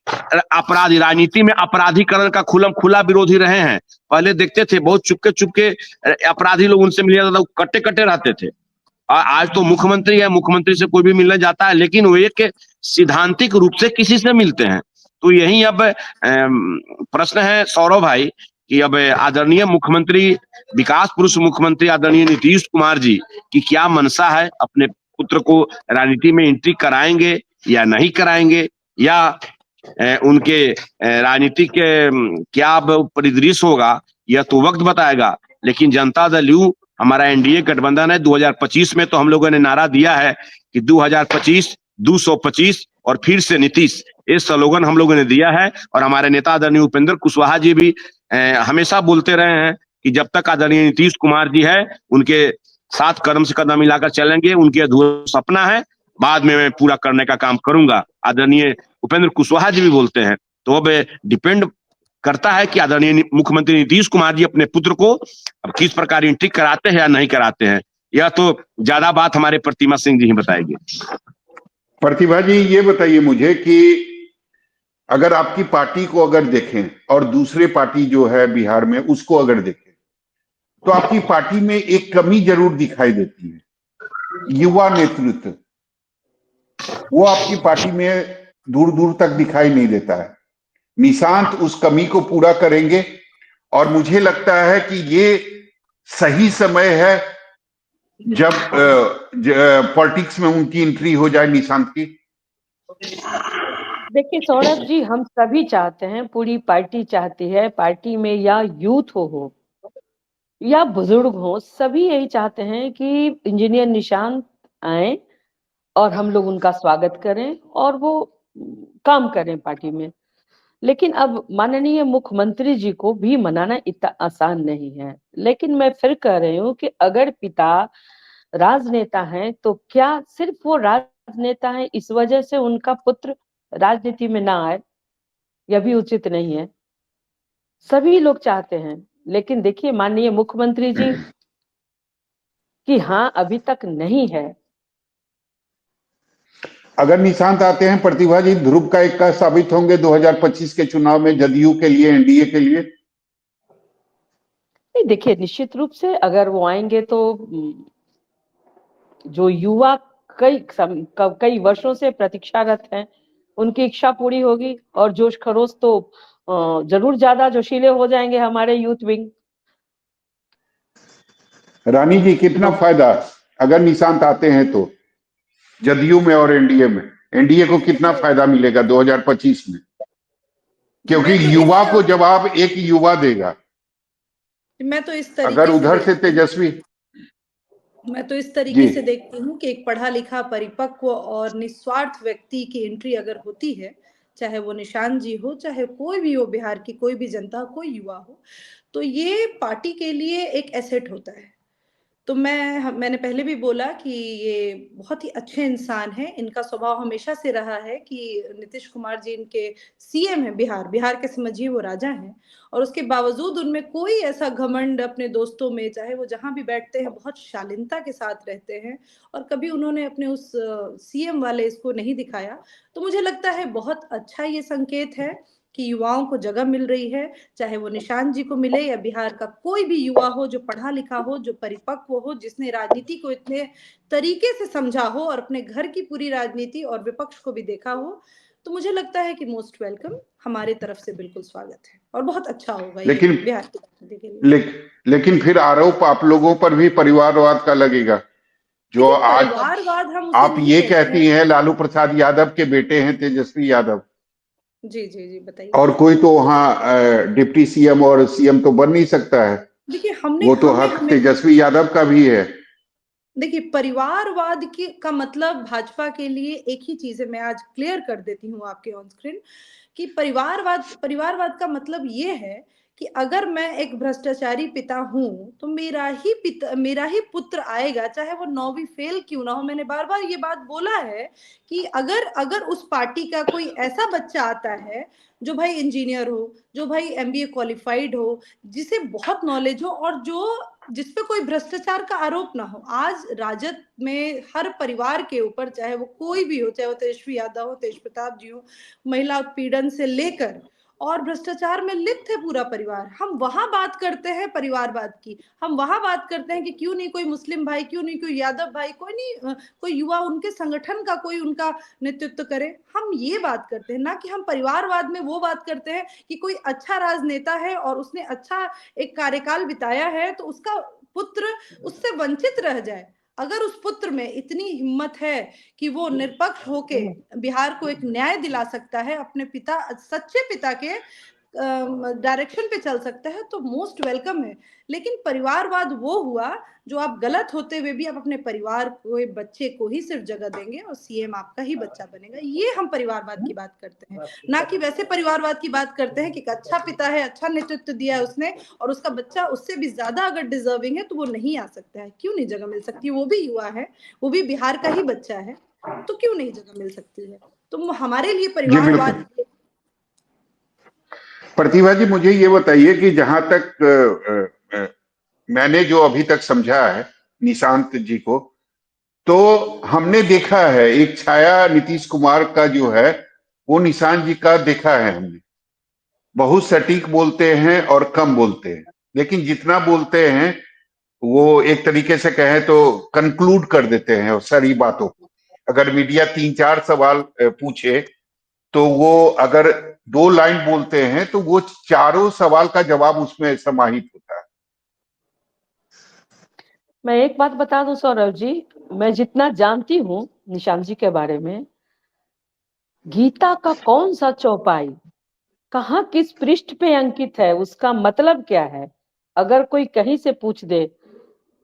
अपराधी राजनीति में अपराधीकरण का खुला विरोधी रहे हैं। पहले देखते थे बहुत चुपके अपराधी लोग उनसे मिल जाता था, कट्टे रहते थे। आज तो मुख्यमंत्री है, मुख्यमंत्री से कोई भी मिलने जाता है लेकिन वो एक सिद्धांतिक रूप से किसी से मिलते हैं। तो यही अब प्रश्न है सौरभ भाई कि अब आदरणीय मुख्यमंत्री विकास पुरुष मुख्यमंत्री आदरणीय नीतीश कुमार जी की क्या मंशा है, अपने पुत्र को राजनीति में एंट्री कराएंगे या नहीं कराएंगे या उनके राजनीति के क्या परिदृश्य होगा यह तो वक्त बताएगा। लेकिन जनता दल यू हमारा एनडीए गठबंधन है। 2025 में तो हम लोगों ने नारा दिया है कि 2025 225 और फिर से नीतीश, ये स्लोगन हम लोगों ने दिया है और हमारे नेता आदरणीय उपेंद्र कुशवाहा जी भी हमेशा बोलते रहे हैं कि जब तक आदरणीय नीतीश कुमार जी है उनके साथ कदम से कदम मिलाकर चलेंगे, उनके अधूरा सपना है, बाद में मैं पूरा करने का काम करूंगा। आदरणीय उपेंद्र कुशवाहा जी भी बोलते हैं। तो अब डिपेंड करता है कि आदरणीय मुख्यमंत्री नीतीश कुमार जी अपने पुत्र को अब किस प्रकार एंट्री कराते हैं या नहीं कराते हैं, यह तो ज्यादा बात हमारे प्रतिमा सिंह जी ही बताएंगे। प्रतिभा जी ये बताइए मुझे कि अगर आपकी पार्टी को अगर देखें और दूसरे पार्टी जो है बिहार में उसको अगर देखें तो आपकी पार्टी में एक कमी जरूर दिखाई देती है, युवा नेतृत्व। वो आपकी पार्टी में दूर दूर तक दिखाई नहीं देता है। निशांत उस कमी को पूरा करेंगे और मुझे लगता है कि ये सही समय है जब पॉलिटिक्स में उनकी एंट्री हो जाए निशांत की। देखिए सौरभ जी, हम सभी चाहते हैं, पूरी पार्टी चाहती है, पार्टी में या यूथ हो या बुजुर्ग हो, सभी यही चाहते हैं कि इंजीनियर निशांत आए और हम लोग उनका स्वागत करें और वो काम करें पार्टी में। लेकिन अब माननीय मुख्यमंत्री जी को भी मनाना इतना आसान नहीं है। लेकिन मैं फिर कह रही हूँ कि अगर पिता राजनेता हैं तो क्या सिर्फ वो राजनेता हैं इस वजह से उनका पुत्र राजनीति में ना आए, यह भी उचित नहीं है। सभी लोग चाहते हैं, लेकिन देखिए माननीय मुख्यमंत्री जी कि हाँ अभी तक नहीं है। अगर निशांत आते हैं प्रतिभा जी, ध्रुव का इक्का साबित होंगे 2025 के चुनाव में जदयू के लिए, एनडीए के लिए? नहीं, देखिए निश्चित रूप से अगर वो आएंगे तो जो युवा कई वर्षों से प्रतीक्षारत हैं उनकी इच्छा पूरी होगी और जोश खरोश तो जरूर ज्यादा जोशीले हो जाएंगे हमारे यूथ विंग। रानी जी, कितना फायदा अगर निशांत आते हैं तो जदयू में और एनडीए में? एनडीए को कितना फायदा मिलेगा 2025 में? क्योंकि युवा को जवाब एक युवा देगा। मैं तो इस तरीके अगर उधर से तेजस्वी, मैं तो इस तरीके से देखती हूँ कि एक पढ़ा लिखा परिपक्व और निस्वार्थ व्यक्ति की एंट्री अगर होती है चाहे वो निशांत जी हो, चाहे कोई भी हो, बिहार की कोई भी जनता, कोई युवा हो, तो ये पार्टी के लिए एक एसेट होता है। तो मैंने पहले भी बोला कि ये बहुत ही अच्छे इंसान हैं। इनका स्वभाव हमेशा से रहा है कि नीतीश कुमार जी इनके सीएम हैं, बिहार के समझिए वो राजा हैं, और उसके बावजूद उनमें कोई ऐसा घमंड अपने दोस्तों में, चाहे वो जहां भी बैठते हैं बहुत शालीनता के साथ रहते हैं, और कभी उन्होंने अपने उस सीएम वाले इसको नहीं दिखाया। तो मुझे लगता है बहुत अच्छा ये संकेत है कि युवाओं को जगह मिल रही है, चाहे वो निशांत जी को मिले या बिहार का कोई भी युवा हो जो पढ़ा लिखा हो, जो परिपक्व हो, जिसने राजनीति को इतने तरीके से समझा हो और अपने घर की पूरी राजनीति और विपक्ष को भी देखा हो। तो मुझे लगता है कि मोस्ट वेलकम, हमारे तरफ से बिल्कुल स्वागत है, और बहुत अच्छा होगा ये लेकिन बिहार की राजनीति के लिए। लेकिन फिर आरोप आप लोगों पर भी परिवारवाद का लगेगा। जो देखिए, आज परिवारवाद हम उसे आप नहीं ये कहते कहती हैं। हैं लालू प्रसाद यादव के बेटे हैं तेजस्वी यादव, जी जी जी, बताइए। और कोई तो वहाँ डिप्टी सीएम और सीएम तो बन नहीं सकता है, देखिए, हमने वो तो हमें हक हमें तेजस्वी यादव का भी है। देखिए, परिवारवाद का मतलब भाजपा के लिए एक ही चीज है, मैं आज क्लियर कर देती हूँ आपके ऑन स्क्रीन, कि परिवारवाद का मतलब ये है कि अगर मैं एक भ्रष्टाचारी पिता हूं तो मेरा ही पुत्र आएगा, चाहे वो 9वीं फेल क्यों ना हो। मैंने बार बार ये बात बोला है कि अगर उस पार्टी का कोई ऐसा बच्चा आता है जो भाई इंजीनियर हो, जो भाई एमबीए क्वालिफाइड हो, जिसे बहुत नॉलेज हो, और जिसपे कोई भ्रष्टाचार का आरोप ना हो। आज राजद में हर परिवार के ऊपर, चाहे वो कोई भी हो, चाहे वो तेजस्वी यादव हो, तेज प्रताप जी हो, महिला उत्पीड़न से लेकर और भ्रष्टाचार में लिप्त है पूरा परिवार। हम वहां बात करते हैं परिवारवाद की, हम वहां बात करते हैं कि क्यों नहीं कोई मुस्लिम भाई, क्यों नहीं कोई यादव भाई, कोई नहीं कोई युवा उनके संगठन का कोई उनका नेतृत्व करे। हम ये बात करते हैं, ना कि हम परिवारवाद में वो बात करते हैं कि कोई अच्छा राजनेता है और उसने अच्छा एक कार्यकाल बिताया है तो उसका पुत्र उससे वंचित रह जाए। अगर उस पुत्र में इतनी हिम्मत है कि वो निष्पक्ष होके बिहार को एक न्याय दिला सकता है, अपने पिता, सच्चे पिता के डायरेक्शन पे चल सकता है, तो मोस्ट वेलकम है। लेकिन परिवारवाद वो हुआ जो आप गलत होते हुए भी आप अपने परिवार को, बच्चे को ही सिर्फ जगह देंगे और सीएम आपका ही बच्चा बनेगा। ये हम परिवारवाद की बात करते हैं, ना कि वैसे परिवारवाद की बात करते हैं कि अच्छा पिता है, अच्छा नेतृत्व दिया है उसने, और उसका बच्चा उससे भी ज्यादा अगर डिजर्विंग है तो वो नहीं आ सकता है। क्यों नहीं जगह मिल सकती? वो भी युवा है, वो भी बिहार का ही बच्चा है, तो क्यों नहीं जगह मिल सकती है? तो हमारे लिए जी परिवारवाद। बिल्कुल। प्रतिभा जी, मुझे ये बताइए कि जहां तक मैंने जो अभी तक समझा है निशांत जी को, तो हमने देखा है एक छाया नीतीश कुमार का जो है वो निशांत जी का देखा है हमने। बहुत सटीक बोलते हैं और कम बोलते हैं, लेकिन जितना बोलते हैं वो एक तरीके से कहें तो कंक्लूड कर देते हैं सारी बातों को। अगर मीडिया 3-4 सवाल पूछे तो वो अगर 2 लाइन बोलते हैं तो वो चारों सवाल का जवाब उसमें समाहित होता है। मैं एक बात बता दूं सौरभ जी, मैं जितना जानती हूँ निशांत जी के बारे में, गीता का कौन सा चौपाई कहाँ किस पृष्ठ पे अंकित है, उसका मतलब क्या है, अगर कोई कहीं से पूछ दे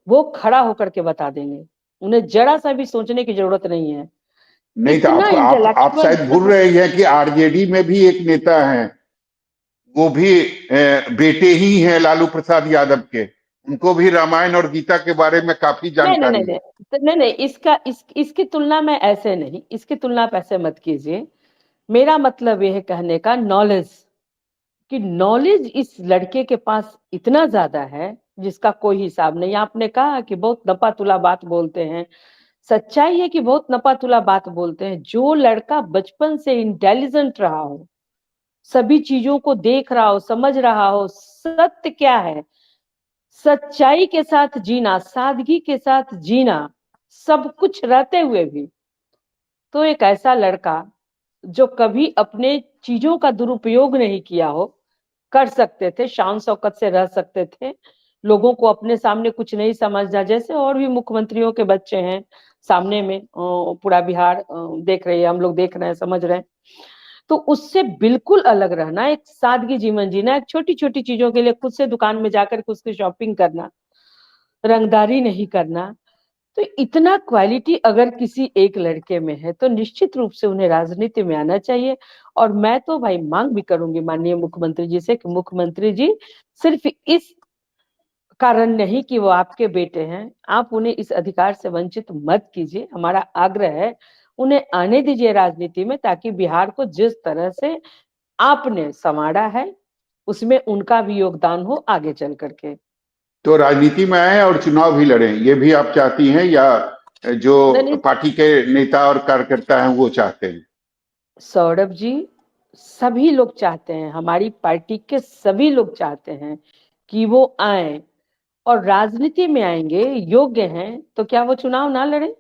वो खड़ा होकर के बता देंगे। उन्हें जरा सा भी सोचने की जरूरत नहीं है। नहीं तो इतना आप इंटेलेक्चुअल, शायद भूल रहे हैं कि आरजेडी में भी एक नेता हैं, वो भी बेटे ही हैं लालू प्रसाद यादव के। उनको भी रामायण और गीता के बारे में काफी नहीं नहीं जानकारी नहीं है। नहीं नहीं, इसकी तुलना में ऐसे नहीं, इसकी तुलना आप ऐसे मत कीजिए। मेरा मतलब यह है कहने का, नॉलेज कि नॉलेज इस लड़के के पास इतना ज्यादा है जिसका कोई हिसाब नहीं। आपने कहा कि बहुत नपा-तुला बात बोलते हैं, सच्चाई है कि बहुत नपा-तुला बात बोलते हैं। जो लड़का बचपन से इंटेलिजेंट रहा हो, सभी चीजों को देख रहा हो, समझ रहा हो, सत्य क्या है, सच्चाई के साथ जीना, सादगी के साथ जीना, सब कुछ रहते हुए भी, तो एक ऐसा लड़का जो कभी अपने चीजों का दुरुपयोग नहीं किया हो, कर सकते थे, शान शौकत से रह सकते थे, लोगों को अपने सामने कुछ नहीं समझना, जैसे और भी मुख्यमंत्रियों के बच्चे हैं सामने में, पूरा बिहार देख रहे हैं, हम लोग देख रहे हैं, समझ रहे हैं। तो उससे बिल्कुल अलग रहना, एक सादगी जीवन जीना, एक छोटी छोटी चीजों के लिए खुद से दुकान में जाकर खुद से शॉपिंग करना, रंगदारी नहीं करना, तो इतना क्वालिटी अगर किसी एक लड़के में है तो निश्चित रूप से उन्हें राजनीति में आना चाहिए। और मैं तो भाई मांग भी करूंगी माननीय मुख्यमंत्री जी से कि मुख्यमंत्री जी सिर्फ इस कारण नहीं कि वो आपके बेटे हैं, आप उन्हें इस अधिकार से वंचित मत कीजिए। हमारा आग्रह है उन्हें आने दीजिए राजनीति में, ताकि बिहार को जिस तरह से आपने संवारा है उसमें उनका भी योगदान हो आगे चल करके। तो राजनीति में आए और चुनाव भी लड़ें, ये भी आप चाहती हैं, या जो पार्टी के नेता और कार्यकर्ता हैं वो चाहते हैं? सौरभ जी, सभी लोग चाहते हैं, हमारी पार्टी के सभी लोग चाहते हैं कि वो आए, और राजनीति में आएंगे, योग्य हैं तो क्या वो चुनाव ना लड़े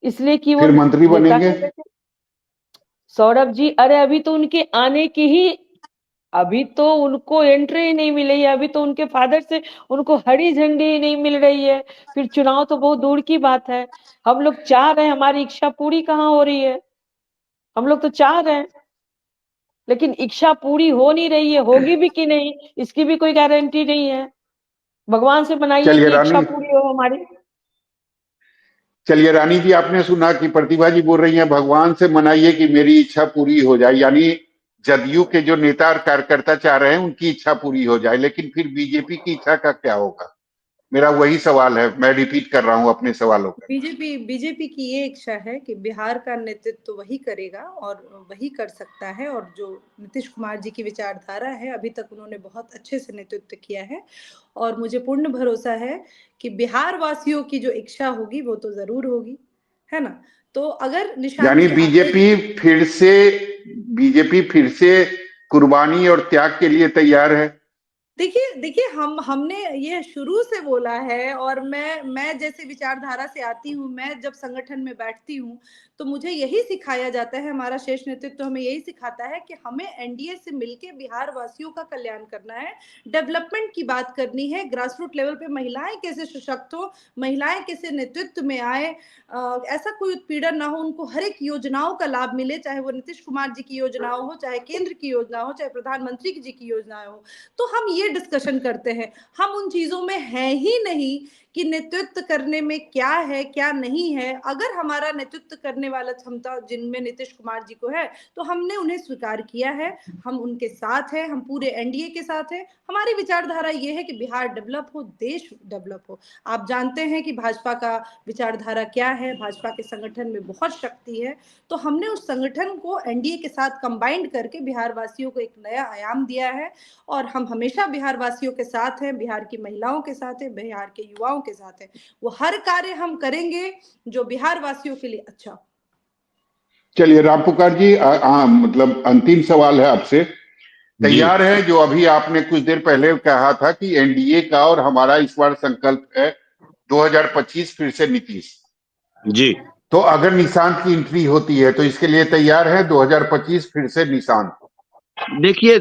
इसलिए कि वो फिर मंत्री नेता बनेंगे? के बेटे? सौरभ जी, अरे अभी तो उनके आने की ही, अभी तो उनको एंट्री ही नहीं मिली है, अभी तो उनके फादर से उनको हरी झंडी ही नहीं मिल रही है, फिर चुनाव तो बहुत दूर की बात है। हम लोग चाह रहे हैं, हमारी इच्छा पूरी कहाँ हो रही है? हम लोग तो चाह रहे हैं लेकिन इच्छा पूरी हो नहीं रही है, होगी भी कि नहीं इसकी भी कोई गारंटी नहीं है। भगवान से मनाइए चलिए कि इच्छा रानी, पूरी हो हमारी। चलिए रानी जी, आपने सुना कि प्रतिभा जी बोल रही हैं भगवान से मनाइए कि मेरी इच्छा पूरी हो जाए, यानी जदयू के जो नेता और कार्यकर्ता चाह रहे हैं उनकी इच्छा पूरी हो जाए, लेकिन फिर बीजेपी की इच्छा का क्या होगा? मेरा वही सवाल है, मैं रिपीट कर रहा हूं अपने सवालों का। बीजेपी की ये इच्छा है कि बिहार का नेतृत्व तो वही करेगा और वही कर सकता है, और जो नीतीश कुमार जी की विचारधारा है अभी तक उन्होंने बहुत अच्छे से नेतृत्व किया है, और मुझे पूर्ण भरोसा है कि बिहार वासियों की जो इच्छा होगी वो तो जरूर होगी, है ना? तो अगर निशांत यानी जी बीजेपी फिर से कुर्बानी और त्याग के लिए तैयार है? देखिए हमने ये शुरू से बोला है, और मैं जैसे विचारधारा से आती हूँ, मैं जब संगठन में बैठती हूँ तो मुझे यही सिखाया जाता है, हमारा शीर्ष नेतृत्व हमें यही सिखाता है कि हमें एनडीए से मिलके बिहार वासियों का कल्याण करना है, डेवलपमेंट की बात करनी है, ग्रास रूट लेवल पे महिलाएं कैसे सशक्त हो, महिलाएं कैसे नेतृत्व में आए, ऐसा कोई उत्पीड़न ना हो, उनको हर एक योजनाओं का लाभ मिले, चाहे वो नीतीश कुमार जी की योजनाओं हो, चाहे केंद्र की योजना हो, चाहे प्रधानमंत्री जी की योजनाएं हो। तो हम ये डिस्कशन करते हैं, हम उन चीजों में हैं ही नहीं कि नेतृत्व करने में क्या है क्या नहीं है। अगर हमारा नेतृत्व करने वाला क्षमता जिनमें नीतीश कुमार जी को है तो हमने उन्हें स्वीकार किया है, हम उनके साथ हैं, हम पूरे एनडीए के साथ हैं। हमारी विचारधारा ये है कि बिहार डेवलप हो, देश डेवलप हो। आप जानते हैं कि भाजपा का विचारधारा क्या है, भाजपा के संगठन में बहुत शक्ति है, तो हमने उस संगठन को एनडीए के साथ कंबाइंड करके बिहार वासियों को एक नया आयाम दिया है, और हम हमेशा बिहार वासियों के साथ हैं, बिहार की महिलाओं के साथ हैं, बिहार के युवाओं के साथ हैं। वो हर कार्य हम करेंगे जो बिहार वासियों के लिए अच्छा हो। चलिए रामपुकार जी, मतलब अंतिम सवाल है आपसे, तैयार है जो अभी आपने कुछ देर पहले कहा था कि एनडीए का और हमारा इस बार संकल्प है 2025 फिर से नीतीश जी, तो अगर निशांत की एंट्री होती है तो इसके लिए तैयार है 2025 फिर से निशांत? देखिए,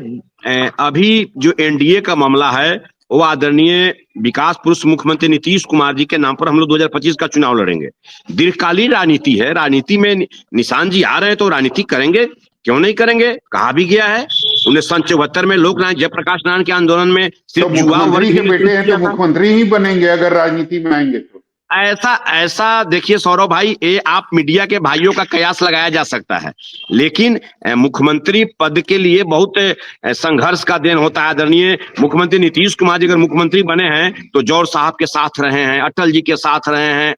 अभी जो एनडीए का मामला है वो आदरणीय विकास पुरुष मुख्यमंत्री नीतीश कुमार जी के नाम पर हम लोग 2025 का चुनाव लड़ेंगे। दीर्घकालीन राजनीति है, राजनीति में निशांत जी आ रहे हैं तो राजनीति करेंगे, क्यों नहीं करेंगे, कहा भी गया है। 1974 में लोकनायक जयप्रकाश नारायण के आंदोलन में सिर्फ तो युवा वर्ग मुख्यमंत्री के बेटे हैं तो मुख्यमंत्री ही बनेंगे अगर राजनीति में आएंगे तो? ऐसा देखिए सौरभ भाई, ये आप मीडिया के भाइयों का कयास लगाया जा सकता है, लेकिन मुख्यमंत्री पद के लिए बहुत संघर्ष का दिन होता है। आदरणीय मुख्यमंत्री नीतीश कुमार जी अगर मुख्यमंत्री बने हैं तो जौहर साहब के साथ रहे हैं, अटल जी के साथ रहे हैं,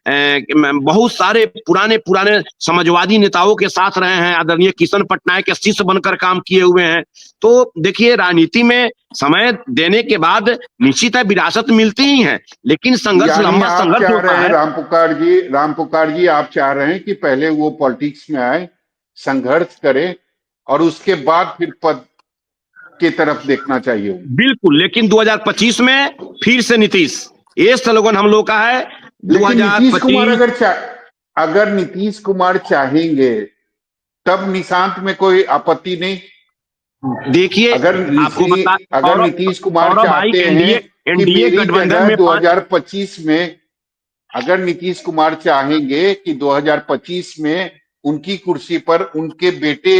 बहुत सारे पुराने समाजवादी नेताओं के साथ रहे हैं, आदरणीय किशन पटनायक के शिष्य बनकर काम किए हुए हैं। तो देखिए, राजनीति में समय देने के बाद निश्चित है विरासत मिलती ही है, लेकिन संघर्ष लंबा संघर्ष होता है। रामपुकार जी, आप चाह रहे हैं कि पहले वो पॉलिटिक्स में आए, संघर्ष करें और उसके बाद फिर पद की तरफ देखना चाहिए? बिल्कुल, लेकिन 2025 में फिर से नीतीश, ये स्लोगन हम लोग का है। लेकिन नीतीश कुमार अगर नीतीश कुमार चाहेंगे तब निशांत में कोई आपत्ति नहीं। देखिए, अगर नीतीश कुमार चाहते हैं कि मेरी जगह 2025 में, अगर नीतीश कुमार चाहेंगे कि 2025 में उनकी कुर्सी पर उनके बेटे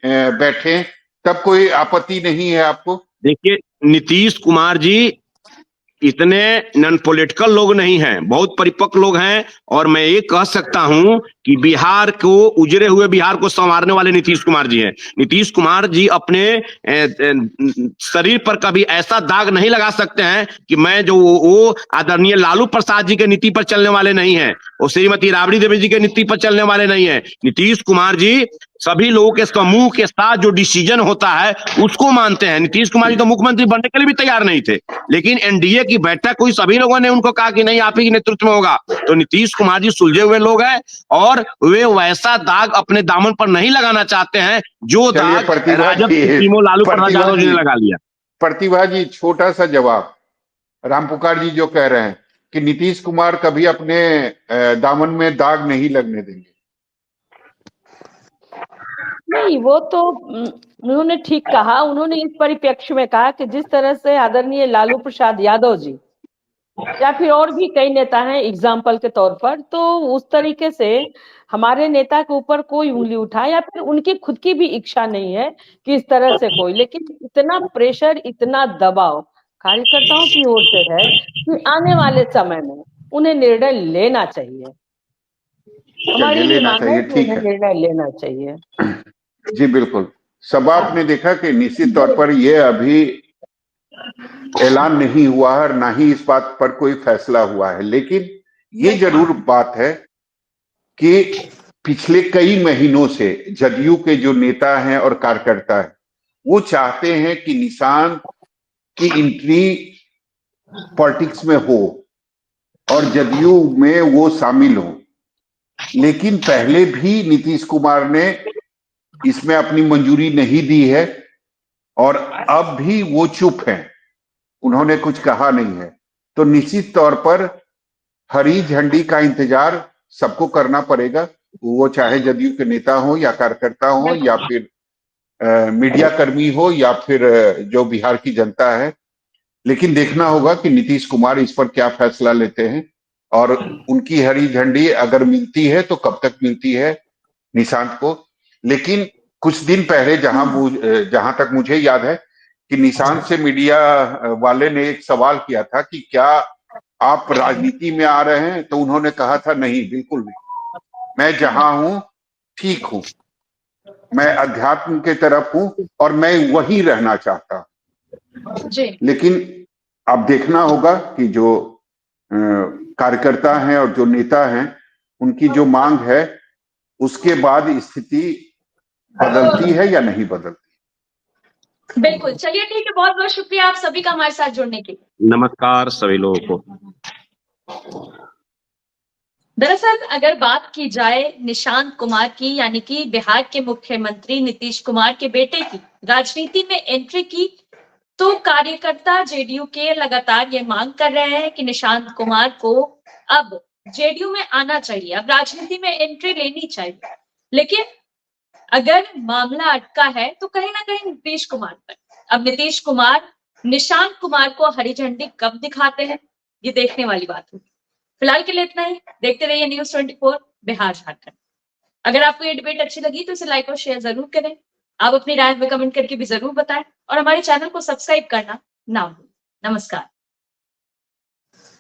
बैठे, तब कोई आपत्ति नहीं है आपको? देखिए, नीतीश कुमार जी इतने नॉन पॉलिटिकल लोग नहीं हैं, बहुत परिपक्व लोग हैं। और मैं ये कह सकता हूं कि बिहार को, उजड़े हुए बिहार को संवारने वाले नीतीश कुमार जी हैं। नीतीश कुमार जी अपने शरीर पर कभी ऐसा दाग नहीं लगा सकते हैं कि मैं जो वो आदरणीय लालू प्रसाद जी के नीति पर चलने वाले नहीं है, वो श्रीमती राबड़ी देवी जी के नीति पर चलने वाले नहीं है। नीतीश कुमार जी सभी लोगों के समूह के साथ जो डिसीजन होता है उसको मानते हैं। नीतीश कुमार जी तो मुख्यमंत्री बनने के लिए भी तैयार नहीं थे, लेकिन एनडीए की बैठक हुई, सभी लोगों ने उनको कहा कि नहीं, आप ही के नेतृत्व में होगा। तो नीतीश कुमार जी सुलझे हुए लोग हैं और वे वैसा दाग अपने दामन पर नहीं लगाना चाहते हैं जो चलिए दाग प्रतिभा राजद जी, सुप्रीमो लालू प्रसाद यादव जी ने लगा लिया। प्रतिभा जी, छोटा सा जवाब। राम पुकार जी जो कह रहे हैं कि नीतीश कुमार कभी अपने दामन में दाग नहीं लगने देंगे। नहीं, वो तो उन्होंने ठीक कहा। उन्होंने इस परिप्रेक्ष्य में कहा कि जिस तरह से आदरणीय लालू प्रसाद यादव जी या फिर और भी कई नेता हैं एग्जाम्पल के तौर पर, तो उस तरीके से हमारे नेता के ऊपर कोई उंगली उठाए या फिर उनकी खुद की भी इच्छा नहीं है कि इस तरह से कोई, लेकिन इतना प्रेशर, इतना दबाव कार्यकर्ताओं की ओर से है कि आने वाले समय में उन्हें निर्णय लेना चाहिए। हमारी ये लेना मांग है चाहिए, कि ठीक उन्हें है निर्णय लेना चाहिए। जी, बिल्कुल। सब आपने देखा कि निश्चित तौर पर ये अभी ऐलान नहीं हुआ है और ना ही इस बात पर कोई फैसला हुआ है, लेकिन ये जरूर बात है कि पिछले कई महीनों से जदयू के जो नेता हैं और कार्यकर्ता हैं, वो चाहते हैं कि निशान की एंट्री पॉलिटिक्स में हो और जदयू में वो शामिल हो। लेकिन पहले भी नीतीश कुमार ने इसमें अपनी मंजूरी नहीं दी है और अब भी वो चुप हैं, उन्होंने कुछ कहा नहीं है। तो निश्चित तौर पर हरी झंडी का इंतजार सबको करना पड़ेगा, वो चाहे जदयू के नेता हो या कार्यकर्ता हो या फिर मीडिया कर्मी हो या फिर जो बिहार की जनता है। लेकिन देखना होगा कि नीतीश कुमार इस पर क्या फैसला लेते हैं और उनकी हरी झंडी अगर मिलती है तो कब तक मिलती है निशांत को। लेकिन कुछ दिन पहले जहां तक मुझे याद है कि निशांत से मीडिया वाले ने एक सवाल किया था कि क्या आप राजनीति में आ रहे हैं, तो उन्होंने कहा था नहीं, बिल्कुल नहीं, मैं जहां हूं ठीक हूं, मैं अध्यात्म के तरफ हूं और मैं वही रहना चाहता हूं। लेकिन अब देखना होगा कि जो कार्यकर्ता हैं और जो नेता हैं उनकी जो मांग है उसके बाद स्थिति बदलती है या नहीं बदलती। बिल्कुल, चलिए ठीक है, बहुत बहुत शुक्रिया आप सभी का हमारे साथ जुड़ने के लिए। नमस्कार सभी लोगों को। दरअसल अगर बात की जाए निशांत कुमार की, यानी कि बिहार के मुख्यमंत्री नीतीश कुमार के बेटे की राजनीति में एंट्री की, तो कार्यकर्ता जेडीयू के लगातार ये मांग कर रहे हैं कि निशांत कुमार को अब जेडीयू में आना चाहिए, अब राजनीति में एंट्री लेनी चाहिए। लेकिन अगर मामला अटका है तो कहीं ना कहीं नीतीश कुमार पर। अब नीतीश कुमार निशांत कुमार को हरी झंडी कब दिखाते हैं, ये देखने वाली बात होगी। फिलहाल के लिए इतना ही। देखते रहिए न्यूज़ 24 बिहार झारखंड। अगर आपको ये डिबेट अच्छी लगी तो इसे लाइक और शेयर जरूर करें। आप अपनी राय में कमेंट करके भी जरूर बताएं और हमारे चैनल को सब्सक्राइब करना ना भूलें। नमस्कार।